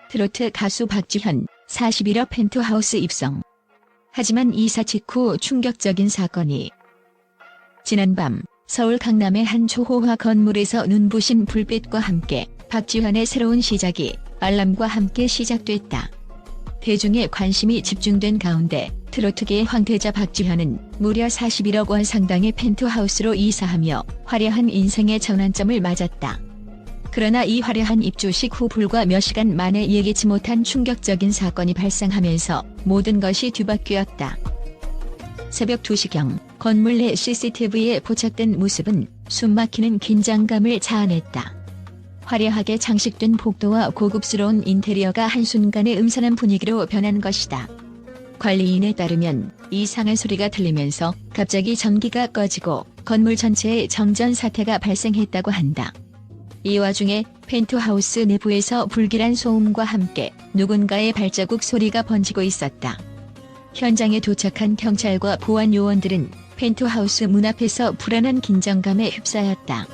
트로트 가수 박지현 41억 펜트하우스 입성. 하지만 이사 직후 충격적인 사건이. 지난밤 서울 강남의 한 초호화 건물에서 눈부신 불빛과 함께 박지현의 새로운 시작이 알람과 함께 시작됐다. 대중의 관심이 집중된 가운데 트로트계의 황태자 박지현은 무려 41억 원 상당의 펜트하우스로 이사하며 화려한 인생의 전환점을 맞았다. 그러나 이 화려한 입주식 후 불과 몇 시간 만에 예기치 못한 충격적인 사건이 발생하면서 모든 것이 뒤바뀌었다. 새벽 2시경 건물 내 CCTV에 포착된 모습은 숨막히는 긴장감을 자아냈다. 화려하게 장식된 복도와 고급스러운 인테리어가 한순간에 음산한 분위기로 변한 것이다. 관리인에 따르면 이상한 소리가 들리면서 갑자기 전기가 꺼지고 건물 전체에 정전 사태가 발생했다고 한다. 이 와중에 펜트하우스 내부에서 불길한 소음과 함께 누군가의 발자국 소리가 번지고 있었다. 현장에 도착한 경찰과 보안 요원들은 펜트하우스 문 앞에서 불안한 긴장감에 휩싸였다.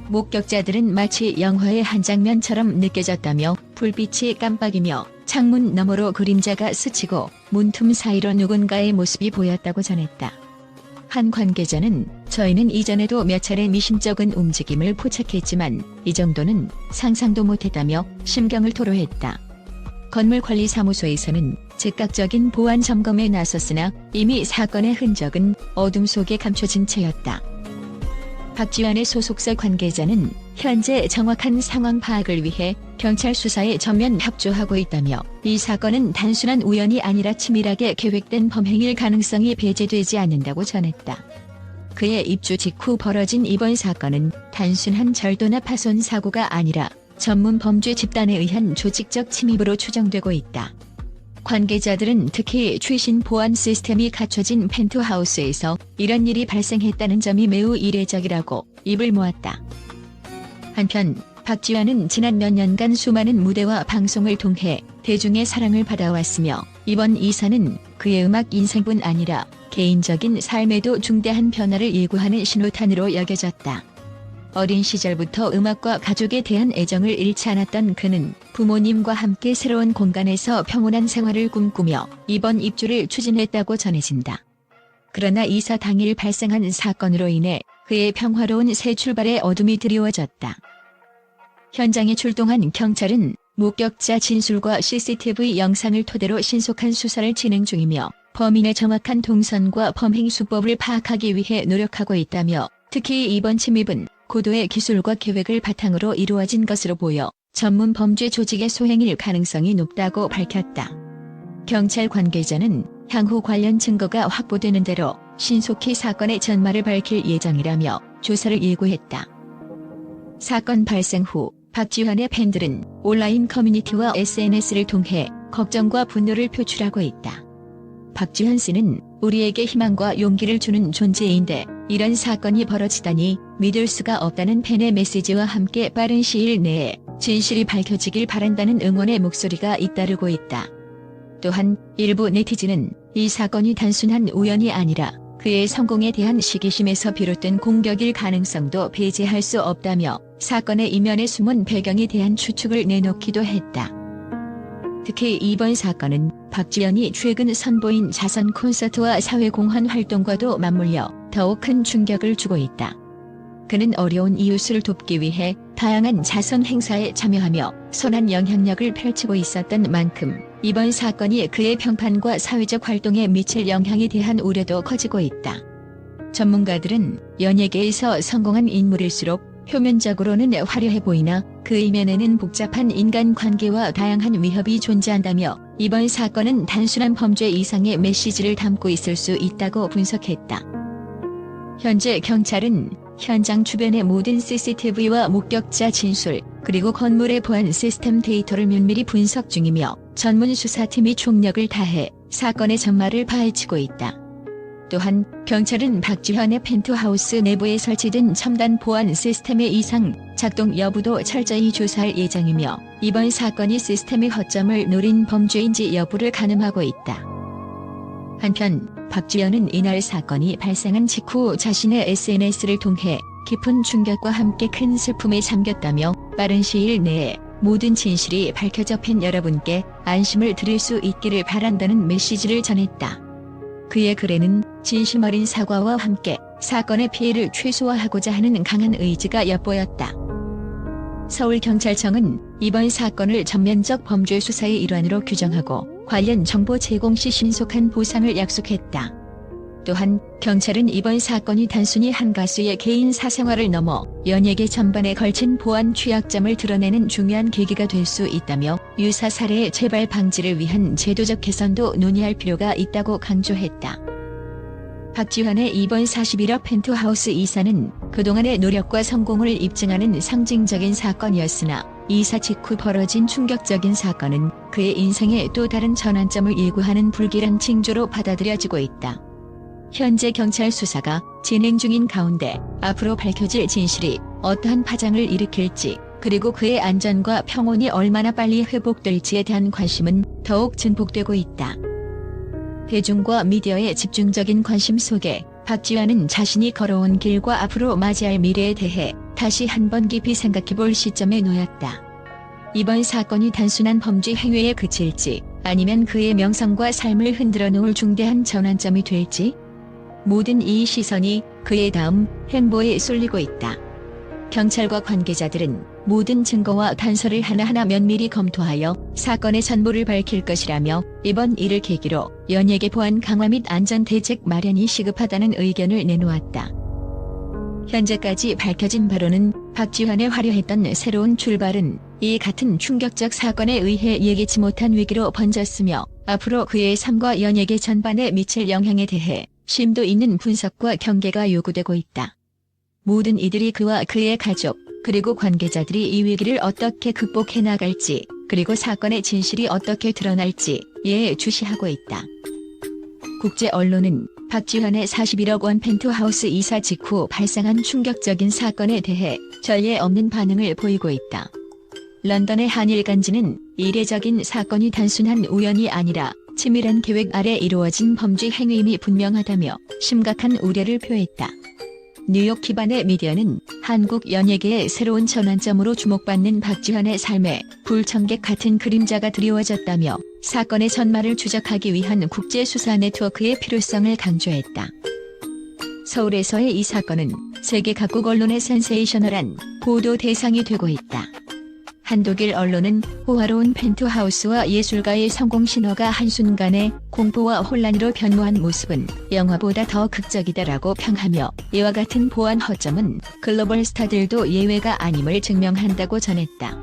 목격자들은 마치 영화의 한 장면처럼 느껴졌다며 불빛이 깜빡이며 창문 너머로 그림자가 스치고 문틈 사이로 누군가의 모습이 보였다고 전했다. 한 관계자는 저희는 이전에도 몇 차례 미심쩍은 움직임을 포착했지만 이 정도는 상상도 못했다며 심경을 토로했다. 건물관리사무소에서는 즉각적인 보안 점검에 나섰으나 이미 사건의 흔적은 어둠 속에 감춰진 채였다. 박지현의 소속사 관계자는 현재 정확한 상황 파악을 위해 경찰 수사에 전면 협조하고 있다며 이 사건은 단순한 우연이 아니라 치밀하게 계획된 범행일 가능성이 배제되지 않는다고 전했다. 그의 입주 직후 벌어진 이번 사건은 단순한 절도나 파손 사고가 아니라 전문 범죄 집단에 의한 조직적 침입으로 추정되고 있다. 관계자들은 특히 최신 보안 시스템이 갖춰진 펜트하우스에서 이런 일이 발생했다는 점이 매우 이례적이라고 입을 모았다. 한편 박지현은 지난 몇 년간 수많은 무대와 방송을 통해 대중의 사랑을 받아왔으며 이번 이사는 그의 음악 인생뿐 아니라 개인적인 삶에도 중대한 변화를 예고하는 신호탄으로 여겨졌다. 어린 시절부터 음악과 가족에 대한 애정을 잃지 않았던 그는 부모님과 함께 새로운 공간에서 평온한 생활을 꿈꾸며 이번 입주를 추진했다고 전해진다. 그러나 이사 당일 발생한 사건으로 인해 그의 평화로운 새 출발에 어둠이 드리워졌다. 현장에 출동한 경찰은 목격자 진술과 CCTV 영상을 토대로 신속한 수사를 진행 중이며 범인의 정확한 동선과 범행 수법을 파악하기 위해 노력하고 있다며 특히 이번 침입은 고도의 기술과 계획을 바탕으로 이루어진 것으로 보여 전문 범죄 조직의 소행일 가능성이 높다고 밝혔다. 경찰 관계자는 향후 관련 증거가 확보되는 대로 신속히 사건의 전말을 밝힐 예정이라며 조사를 예고했다. 사건 발생 후 박지현의 팬들은 온라인 커뮤니티와 SNS를 통해 걱정과 분노를 표출하고 있다. 박지현 씨는 우리에게 희망과 용기를 주는 존재인데 이런 사건이 벌어지다니 믿을 수가 없다는 팬의 메시지와 함께 빠른 시일 내에 진실이 밝혀지길 바란다는 응원의 목소리가 잇따르고 있다. 또한 일부 네티즌은 이 사건이 단순한 우연이 아니라 그의 성공에 대한 시기심에서 비롯된 공격일 가능성도 배제할 수 없다며 사건의 이면에 숨은 배경에 대한 추측을 내놓기도 했다. 특히 이번 사건은 박지현이 최근 선보인 자선 콘서트와 사회공헌 활동과도 맞물려 더욱 큰 충격을 주고 있다. 그는 어려운 이웃을 돕기 위해 다양한 자선 행사에 참여하며 선한 영향력을 펼치고 있었던 만큼 이번 사건이 그의 평판과 사회적 활동에 미칠 영향에 대한 우려도 커지고 있다. 전문가들은 연예계에서 성공한 인물일수록 표면적으로는 화려해 보이나 그 이면에는 복잡한 인간관계와 다양한 위협이 존재한다며 이번 사건은 단순한 범죄 이상의 메시지를 담고 있을 수 있다고 분석했다. 현재 경찰은 현장 주변의 모든 CCTV와 목격자 진술, 그리고 건물의 보안 시스템 데이터를 면밀히 분석 중이며 전문 수사팀이 총력을 다해 사건의 전말을 파헤치고 있다. 또한 경찰은 박지현의 펜트하우스 내부에 설치된 첨단 보안 시스템의 이상 작동 여부도 철저히 조사할 예정이며 이번 사건이 시스템의 허점을 노린 범죄인지 여부를 가늠하고 있다. 한편 박지현은 이날 사건이 발생한 직후 자신의 SNS를 통해 깊은 충격과 함께 큰 슬픔에 잠겼다며 빠른 시일 내에 모든 진실이 밝혀져 팬 여러분께 안심을 드릴 수 있기를 바란다는 메시지를 전했다. 그의 글에는 진심 어린 사과와 함께 사건의 피해를 최소화하고자 하는 강한 의지가 엿보였다. 서울경찰청은 이번 사건을 전면적 범죄 수사의 일환으로 규정하고 관련 정보 제공 시 신속한 보상을 약속했다. 또한 경찰은 이번 사건이 단순히 한 가수의 개인 사생활을 넘어 연예계 전반에 걸친 보안 취약점을 드러내는 중요한 계기가 될 수 있다며 유사 사례의 재발 방지를 위한 제도적 개선도 논의할 필요가 있다고 강조했다. 박지환의 이번 41억 펜트하우스 이사는 그동안의 노력과 성공을 입증하는 상징적인 사건이었으나 이사 직후 벌어진 충격적인 사건은 그의 인생의 또 다른 전환점을 예고하는 불길한 징조로 받아들여지고 있다. 현재 경찰 수사가 진행 중인 가운데 앞으로 밝혀질 진실이 어떠한 파장을 일으킬지, 그리고 그의 안전과 평온이 얼마나 빨리 회복될지에 대한 관심은 더욱 증폭되고 있다. 대중과 미디어의 집중적인 관심 속에 박지환은 자신이 걸어온 길과 앞으로 맞이할 미래에 대해 다시 한번 깊이 생각해볼 시점에 놓였다. 이번 사건이 단순한 범죄 행위에 그칠지, 아니면 그의 명성과 삶을 흔들어 놓을 중대한 전환점이 될지, 모든 이 시선이 그의 다음 행보에 쏠리고 있다. 경찰과 관계자들은 모든 증거와 단서를 하나하나 면밀히 검토하여 사건의 전모를 밝힐 것이라며 이번 일을 계기로 연예계 보안 강화 및 안전 대책 마련이 시급하다는 의견을 내놓았다. 현재까지 밝혀진 바로는 박지환의 화려했던 새로운 출발은 이 같은 충격적 사건에 의해 예기치 못한 위기로 번졌으며, 앞으로 그의 삶과 연예계 전반에 미칠 영향에 대해 심도 있는 분석과 경계가 요구되고 있다. 모든 이들이 그와 그의 가족, 그리고 관계자들이 이 위기를 어떻게 극복해 나갈지, 그리고 사건의 진실이 어떻게 드러날지 예주시하고 있다. 국제 언론은 박지환의 41억 원 펜트하우스 이사 직후 발생한 충격적인 사건에 대해 전례 없는 반응을 보이고 있다. 런던의 한일간지는 이례적인 사건이 단순한 우연이 아니라 치밀한 계획 아래 이루어진 범죄 행위임이 분명하다며 심각한 우려를 표했다. 뉴욕 기반의 미디어는 한국 연예계의 새로운 전환점으로 주목받는 박지환의 삶에 불청객 같은 그림자가 드리워졌다며 사건의 전말을 추적하기 위한 국제 수사 네트워크의 필요성을 강조했다. 서울에서의 이 사건은 세계 각국 언론의 센세이셔널한 보도 대상이 되고 있다. 한독일 언론은 호화로운 펜트하우스와 예술가의 성공 신화가 한순간에 공포와 혼란으로 변모한 모습은 영화보다 더 극적이다라고 평하며, 이와 같은 보안 허점은 글로벌 스타들도 예외가 아님을 증명한다고 전했다.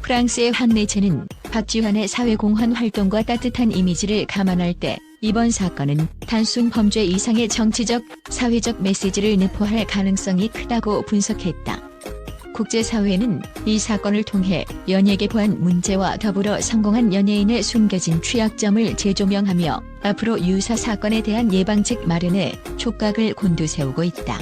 프랑스의 한 매체는 박지환의 사회공헌 활동과 따뜻한 이미지를 감안할 때 이번 사건은 단순 범죄 이상의 정치적, 사회적 메시지를 내포할 가능성이 크다고 분석했다. 국제사회는 이 사건을 통해 연예계 보안 문제와 더불어 성공한 연예인의 숨겨진 취약점을 재조명하며 앞으로 유사 사건에 대한 예방책 마련에 촉각을 곤두세우고 있다.